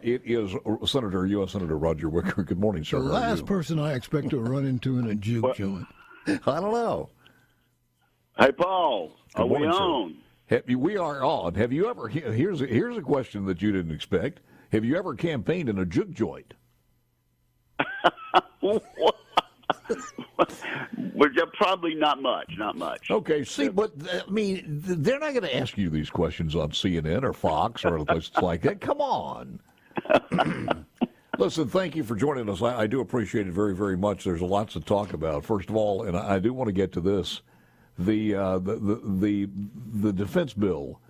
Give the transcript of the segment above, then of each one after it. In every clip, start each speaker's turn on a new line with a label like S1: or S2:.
S1: It is U.S. Senator Roger Wicker. Good morning, sir.
S2: The last person I expect to run into in a juke joint.
S1: I don't know.
S3: Hey, Paul,
S1: Good morning,
S3: we on?
S1: We are on. Have you ever? Here's a question that you didn't expect. Have you ever campaigned in a juke joint?
S3: Well, probably not much.
S1: Okay, see, but I mean, they're not going to ask you these questions on CNN or Fox or other places like that. Come on. Listen, thank you for joining us. I do appreciate it very, very much. There's lots to talk about. First of all, and I do want to get to this, the defense bill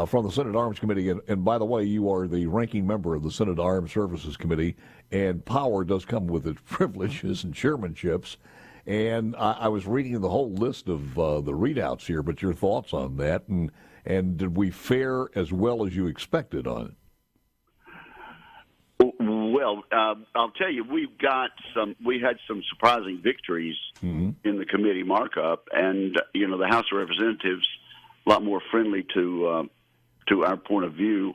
S1: from the Senate Arms Committee. And by the way, you are the ranking member of the Senate Armed Services Committee, and power does come with its privileges and chairmanships. And I was reading the whole list of the readouts here, but your thoughts on that, and did we fare as well as you expected on it?
S3: Well, I'll tell you, we had some surprising victories in the committee markup, and the House of Representatives a lot more friendly to our point of view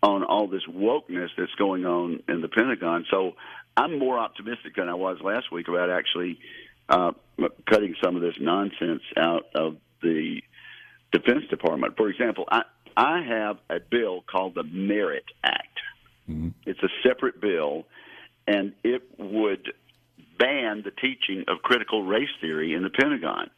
S3: on all this wokeness that's going on in the Pentagon. So I'm more optimistic than I was last week about actually cutting some of this nonsense out of the Defense Department. For example, I have a bill called the Merit Act. Mm-hmm. It's a separate bill, and it would ban the teaching of critical race theory in the Pentagon.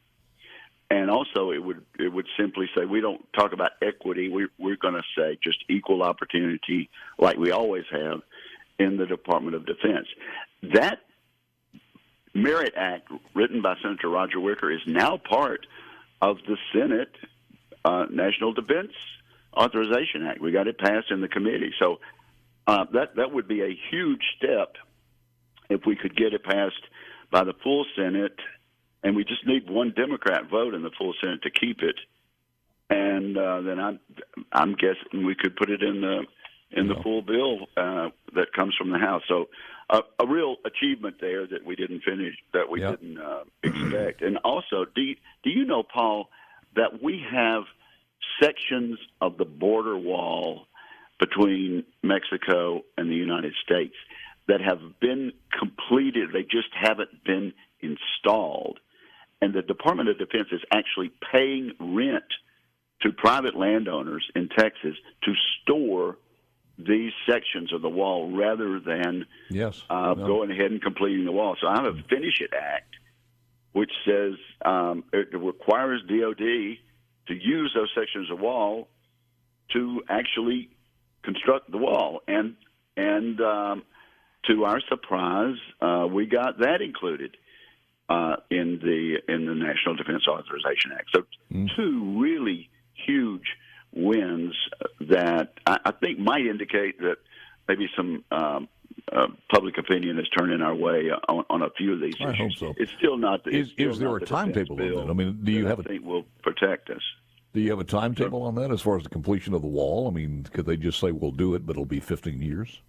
S3: And also, it would simply say we don't talk about equity. We're going to say just equal opportunity, like we always have in the Department of Defense. That Merit Act, written by Senator Roger Wicker, is now part of the Senate National Defense Authorization Act. We got it passed in the committee, so that would be a huge step if we could get it passed by the full Senate. And we just need one Democrat vote in the full Senate to keep it, and then I'm guessing we could put it in the full bill that comes from the House. So a real achievement there that we didn't finish, that we didn't expect. And also, do you know, Paul, that we have sections of the border wall between Mexico and the United States that have been completed? They just haven't been installed. And the Department of Defense is actually paying rent to private landowners in Texas to store these sections of the wall rather than going ahead and completing the wall. So I have a Finish It Act, which says it requires DOD to use those sections of wall to actually construct the wall. And to our surprise, we got that included in the National Defense Authorization Act. So two really huge wins that I think might indicate that maybe some public opinion is turning our way on a few of these issues.
S1: I hope so.
S3: It's still not.
S1: Is there a timetable on that? I mean, do you have
S3: I think will protect us.
S1: Do you have a timetable on that as far as the completion of the wall? I mean, could they just say we'll do it, but it'll be 15 years?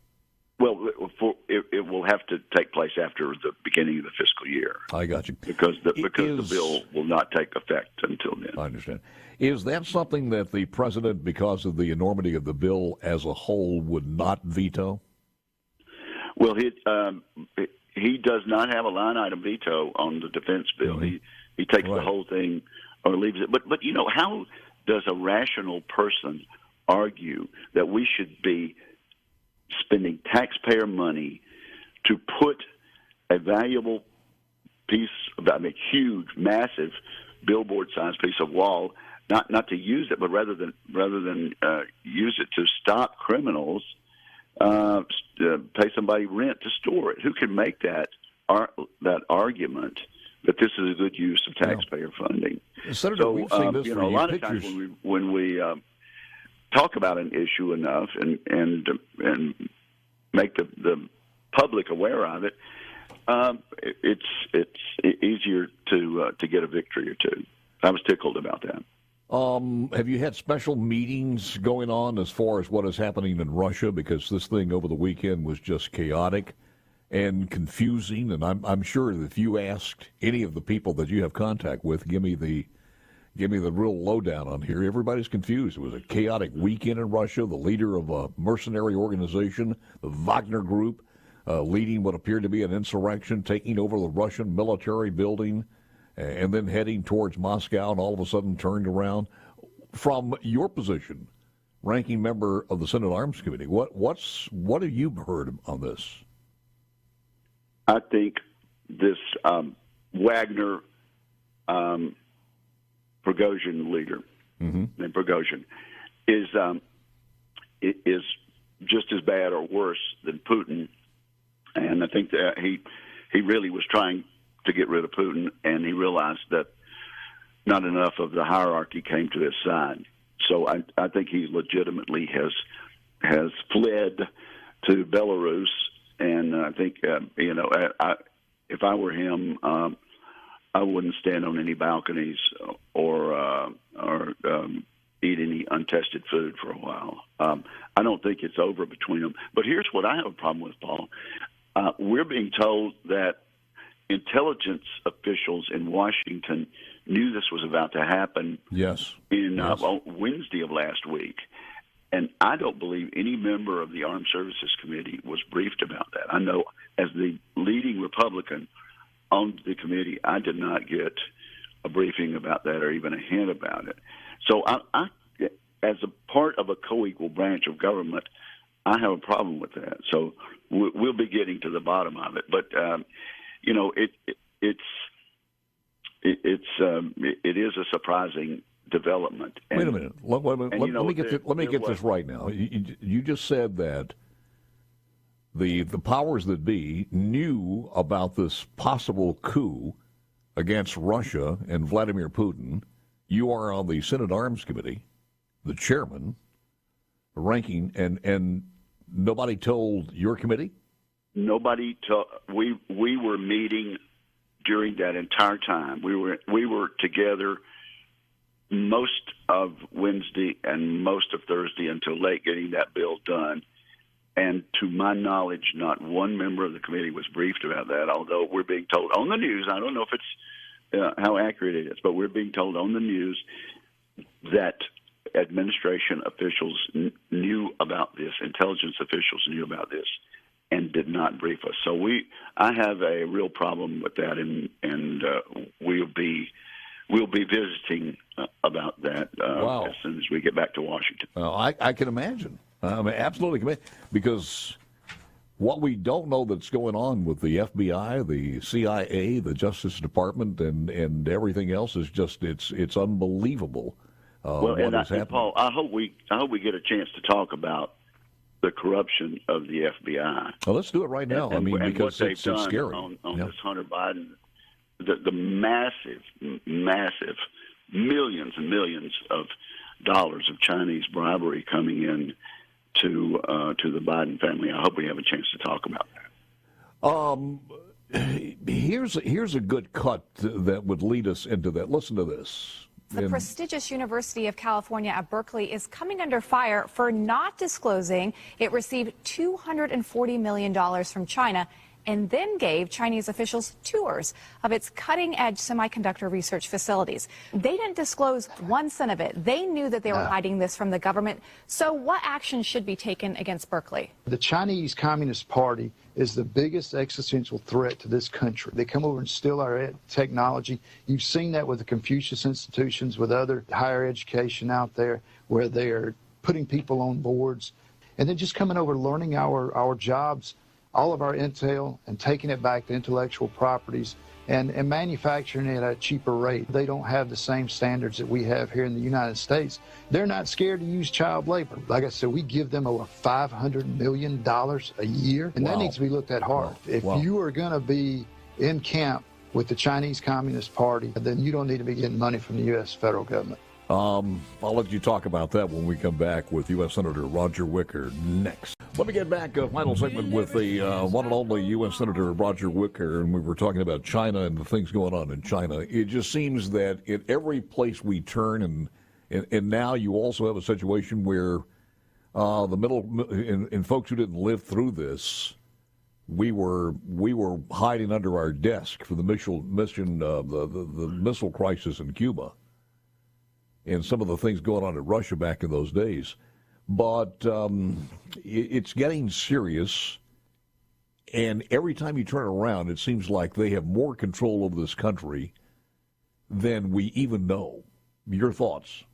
S3: Well, it will have to take place after the beginning of the fiscal year.
S1: I got you.
S3: Because the bill will not take effect until then.
S1: I understand. Is that something that the president, because of the enormity of the bill as a whole, would not veto?
S3: Well, he does not have a line item veto on the defense bill. Mm-hmm. He takes the whole thing or leaves it. But how does a rational person argue that we should be spending taxpayer money to put a valuable piece, huge, massive, billboard-sized piece of wall, not to use it, but rather than use it to stop criminals, pay somebody rent to store it? Who can make that argument that this is a good use of taxpayer funding?
S1: Senator, we've seen this for
S3: a lot of
S1: pictures.
S3: times when we talk about an issue enough and make the public aware of it, it's easier to get a victory or two. I was tickled about that.
S1: Have you had special meetings going on as far as what is happening in Russia? Because this thing over the weekend was just chaotic and confusing. And I'm sure that if you asked any of the people that you have contact with, give me give me the real lowdown on here. Everybody's confused. It was a chaotic weekend in Russia. The leader of a mercenary organization, the Wagner Group, leading what appeared to be an insurrection, taking over the Russian military building, and then heading towards Moscow, and all of a sudden turned around. From your position, ranking member of the Senate Arms Committee, what have you heard on this?
S3: I think this Wagner Prigozhin leader, named Prigozhin, is just as bad or worse than Putin. And I think that he really was trying to get rid of Putin, and he realized that not enough of the hierarchy came to his side. So I think he legitimately has fled to Belarus, and I think if I were him, I wouldn't stand on any balconies or eat any untested food for a while. I don't think it's over between them. But here's what I have a problem with, Paul. We're being told that intelligence officials in Washington knew this was about to happen.
S1: Yes.
S3: On Wednesday of last week. And I don't believe any member of the Armed Services Committee was briefed about that. I know as the leading Republican on the committee, I did not get a briefing about that or even a hint about it. So I as a part of a co-equal branch of government, I have a problem with that. So we'll be getting to the bottom of it. But, it is a surprising development. And,
S1: wait a minute. Let me get this right now. You just said that the powers that be knew about this possible coup against Russia and Vladimir Putin. You are on the Senate Arms Committee, the chairman, ranking, and nobody told your committee?
S3: Nobody told. We were meeting during that entire time. We were together most of Wednesday and most of Thursday until late getting that bill done. And to my knowledge, not one member of the committee was briefed about that, although we're being told on the news, I don't know if it's how accurate it is, but we're being told on the news that administration officials knew about this, intelligence officials knew about this, and did not brief us. So I have a real problem with that, and we'll be visiting about that
S1: Wow.
S3: as soon as we get back to Washington.
S1: I can imagine. I mean, absolutely, because what we don't know that's going on with the FBI, the CIA, the Justice Department, and everything else is just it's unbelievable.
S3: Well, and Paul, I hope we get a chance to talk about the corruption of the FBI.
S1: Well, let's do it right now.
S3: And
S1: because
S3: what
S1: it's
S3: they've done
S1: scary.
S3: on this Hunter Biden, the massive millions and millions of dollars of Chinese bribery coming in to the Biden family. I hope we have a chance to talk about that.
S1: Here's a good cut that would lead us into that. Listen to this.
S4: The prestigious University of California at Berkeley is coming under fire for not disclosing it received $240 million from China and then gave Chinese officials tours of its cutting-edge semiconductor research facilities. They didn't disclose 1 cent of it. They knew that they were hiding this from the government. So what action should be taken against Berkeley?
S5: The Chinese Communist Party is the biggest existential threat to this country. They come over and steal our technology. You've seen that with the Confucius institutions, with other higher education out there, where they are putting people on boards and then just coming over, learning our jobs, all of our intel, and taking it back to intellectual properties and manufacturing it at a cheaper rate. They don't have the same standards that we have here in the United States. They're not scared to use child labor. Like I said, we give them over $500 million a year, and that needs to be looked at hard. If you are going to be in camp with the Chinese Communist Party, then you don't need to be getting money from the U.S. federal government.
S1: I'll let you talk about that when we come back with U.S. Senator Roger Wicker next. Let me get back a final segment with the one and only U.S. Senator Roger Wicker, and we were talking about China and the things going on in China. It just seems that in every place we turn, and now you also have a situation where the middle and folks who didn't live through this, we were hiding under our desk for the missile crisis in Cuba. and some of the things going on in Russia back in those days. But it's getting serious, and every time you turn around, it seems like they have more control over this country than we even know. Your thoughts?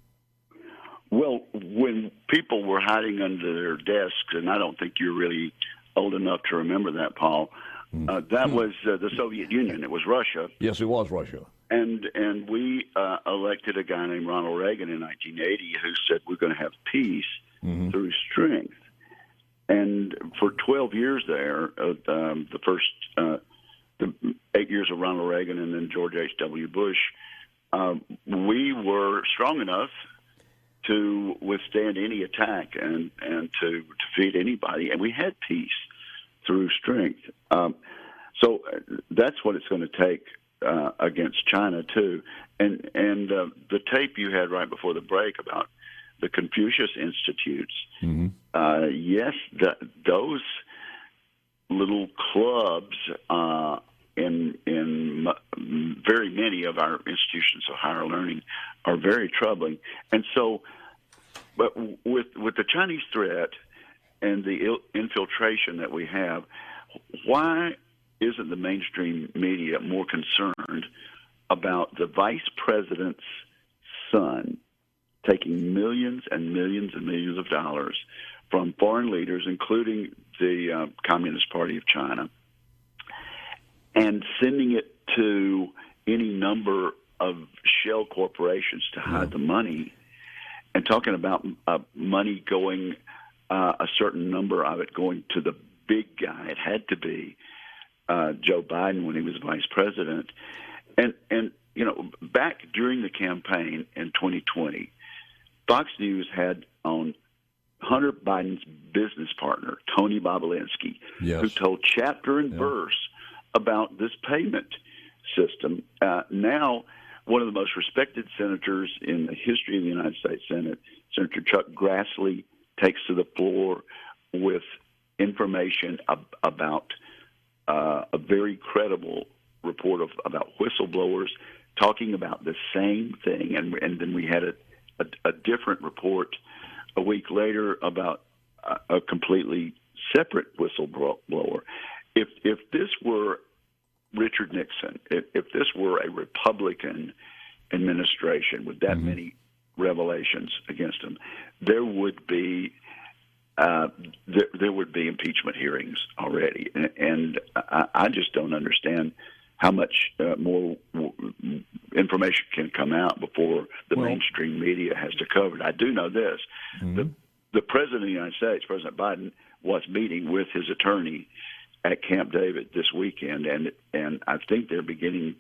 S3: Well, when people were hiding under their desks, and I don't think you're really old enough to remember that, Paul, that was the Soviet Union. It was Russia.
S1: Yes, it was Russia.
S3: And we elected a guy named Ronald Reagan in 1980 who said we're going to have peace through strength. And for 12 years there, the first the 8 years of Ronald Reagan and then George H.W. Bush, we were strong enough to withstand any attack and to defeat anybody, and we had peace through strength. So that's what it's going to take against China too. And the tape you had right before the break about the Confucius Institutes, yes, those little clubs in very many of our institutions of higher learning are very troubling. And so, but with the Chinese threat and the infiltration that we have, why isn't the mainstream media more concerned about the vice president's son taking millions and millions and millions of dollars from foreign leaders, including the Communist Party of China, and sending it to any number of shell corporations to hide the money, and talking about money going, a certain number of it going to the big guy? It had to be Joe Biden when he was vice president. And you know, back during the campaign in 2020, Fox News had on Hunter Biden's business partner, Tony Bobulinski, who told chapter and verse about this payment system. Now, one of the most respected senators in the history of the United States Senate, Senator Chuck Grassley, takes to the floor with information about a very credible report about whistleblowers talking about the same thing. And then we had a different report a week later about a completely separate whistleblower. If this were Richard Nixon, if this were a Republican administration with that many revelations against him, there would be impeachment hearings already, and I just don't understand how much more information can come out before the mainstream media has to cover it. I do know this: the President of the United States, President Biden, was meeting with his attorney at Camp David this weekend, and I think they're beginning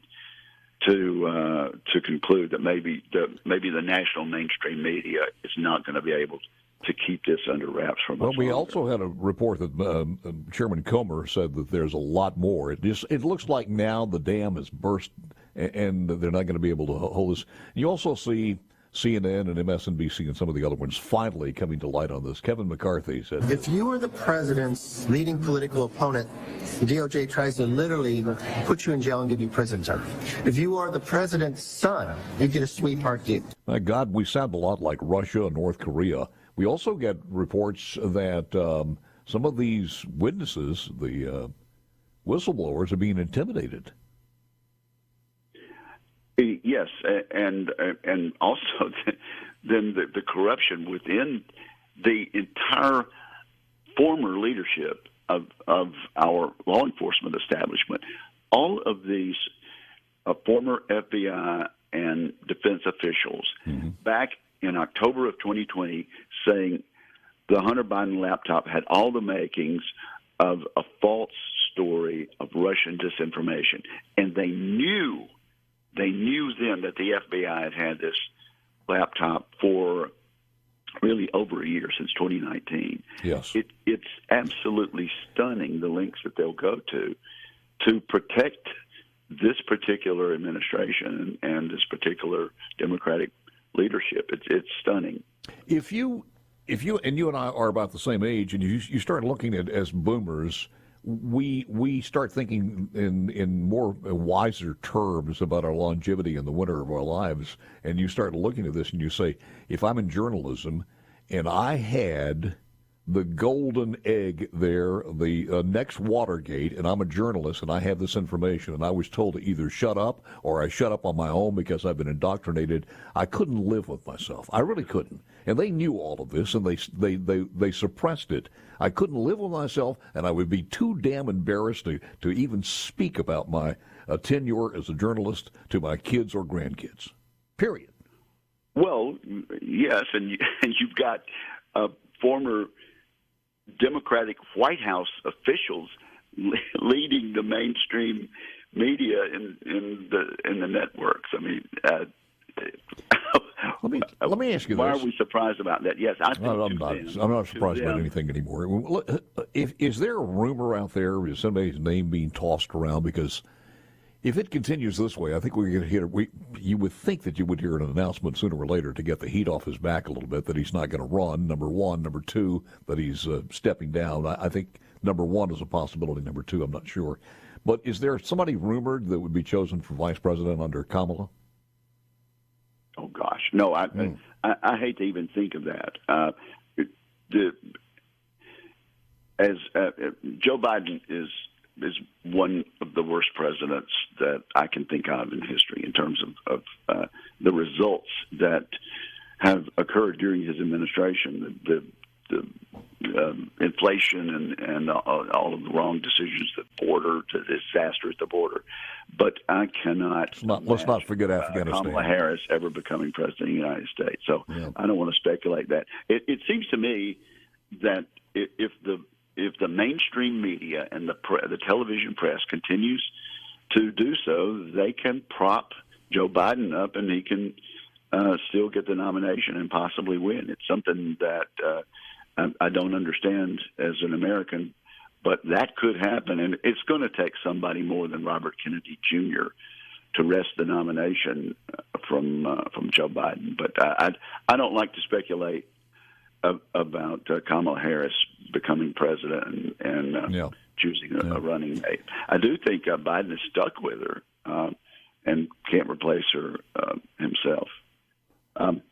S3: to conclude that maybe the national mainstream media is not going to be able to keep this under wraps from us.
S1: Well, we also had a report that Chairman Comer said that there's a lot more. It looks like now the dam has burst, and they're not going to be able to hold this. You also see CNN and MSNBC and some of the other ones finally coming to light on this. Kevin McCarthy said,
S6: if you were the president's leading political opponent, the DOJ tries to literally put you in jail and give you prison term. If you are the president's son, you get a sweetheart deal.
S1: My God, we sound a lot like Russia and North Korea. We also get reports that some of these witnesses, the whistleblowers, are being intimidated.
S3: Yes, and also then the corruption within the entire former leadership of our law enforcement establishment. All of these former FBI and defense officials back in October of 2020 saying the Hunter Biden laptop had all the makings of a false story of Russian disinformation, and they knew then that the FBI had this laptop for really over a year, since 2019.
S1: Yes.
S3: It's absolutely stunning the lengths that they'll go to protect this particular administration and this particular Democratic leadership. It's stunning.
S1: If you and I are about the same age, and you start looking at as boomers, we start thinking in more wiser terms about our longevity in the winter of our lives, and you start looking at this and you say, if I'm in journalism and I had the golden egg there, the next Watergate, and I'm a journalist and I have this information, and I was told to either shut up or I shut up on my own because I've been indoctrinated, I couldn't live with myself. I really couldn't. And they knew all of this, and they suppressed it. I couldn't live with myself, and I would be too damn embarrassed to even speak about my tenure as a journalist to my kids or grandkids, period.
S3: Well, yes, and you've got former Democratic White House officials leading the mainstream media in the networks. I mean,
S1: let me ask you
S3: why
S1: this.
S3: are we surprised about that? Yes, I think
S1: I'm not surprised about anything anymore. Is there a rumor out there? Is somebody's name being tossed around? Because if it continues this way, I think we're going to hear. You would think that you would hear an announcement sooner or later to get the heat off his back a little bit, that he's not going to run, number one. Number two, that he's stepping down. I think number one is a possibility. Number two, I'm not sure. But is there somebody rumored that would be chosen for vice president under Kamala?
S3: Oh, gosh. No, I hate to even think of that. Joe Biden is one of the worst presidents that I can think of in history in terms of the results that have occurred during his administration, the inflation and all of the wrong decisions at the border, to the disaster at the border. But I cannot.
S1: Let's not forget Afghanistan.
S3: Kamala Harris ever becoming president of the United States. So I don't want to speculate that. It seems to me that if the mainstream media and the television press continues to do so, they can prop Joe Biden up and he can still get the nomination and possibly win. It's something that I don't understand as an American, but that could happen, and it's going to take somebody more than Robert Kennedy Jr. to wrest the nomination from Joe Biden. But I don't like to speculate about Kamala Harris becoming president and choosing a running mate. I do think Biden is stuck with her and can't replace her himself.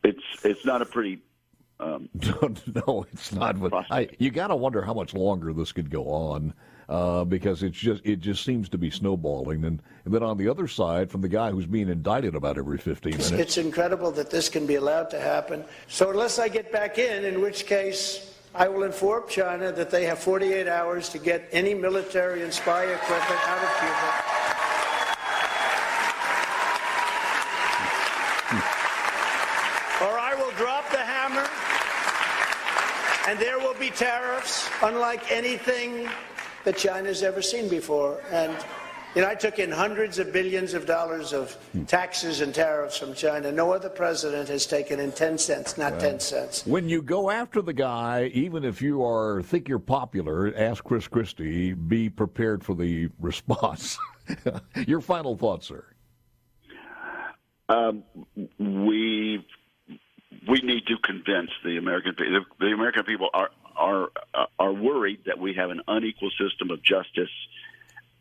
S3: It's not a pretty
S1: no, it's not. But you got to wonder how much longer this could go on, because it just seems to be snowballing. And then on the other side, from the guy who's being indicted about every 15 minutes,
S7: it's incredible that this can be allowed to happen. So unless I get back in which case I will inform China that they have 48 hours to get any military and spy equipment out of Cuba. Or I will drop the hammer, and there will be tariffs unlike anything that China's ever seen before. And, I took in hundreds of billions of dollars of taxes and tariffs from China. No other president has taken in 10 cents, not 10 cents.
S1: When you go after the guy, even if you think you're popular, ask Chris Christie, be prepared for the response. Your final thoughts, sir?
S3: We need to convince the American people. The American people are worried that we have an unequal system of justice,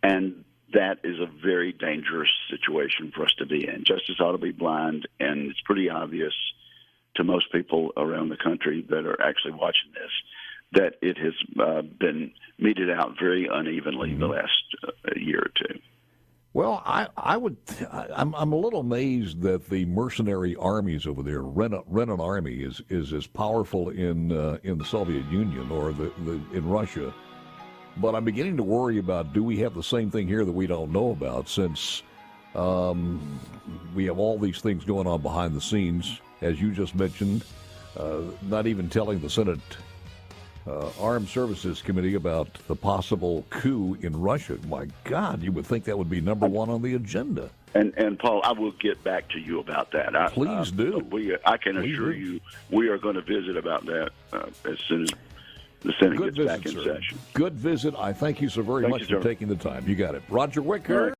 S3: and that is a very dangerous situation for us to be in. Justice ought to be blind, and it's pretty obvious to most people around the country that are actually watching this that it has been meted out very unevenly the last year or two.
S1: Well, I'm a little amazed that the mercenary armies over there, rent an army, is as powerful in the Soviet Union or in Russia. But I'm beginning to worry about, do we have the same thing here that we don't know about, since we have all these things going on behind the scenes, as you just mentioned, not even telling the Senate Armed Services Committee about the possible coup in Russia. My God, you would think that would be number one on the agenda.
S3: And Paul, I will get back to you about that.
S1: Please do.
S3: I can assure you we are going to visit about that as soon as the Senate gets back in session.
S1: Good visit. I thank you so very much for taking the time. You got it. Roger Wicker.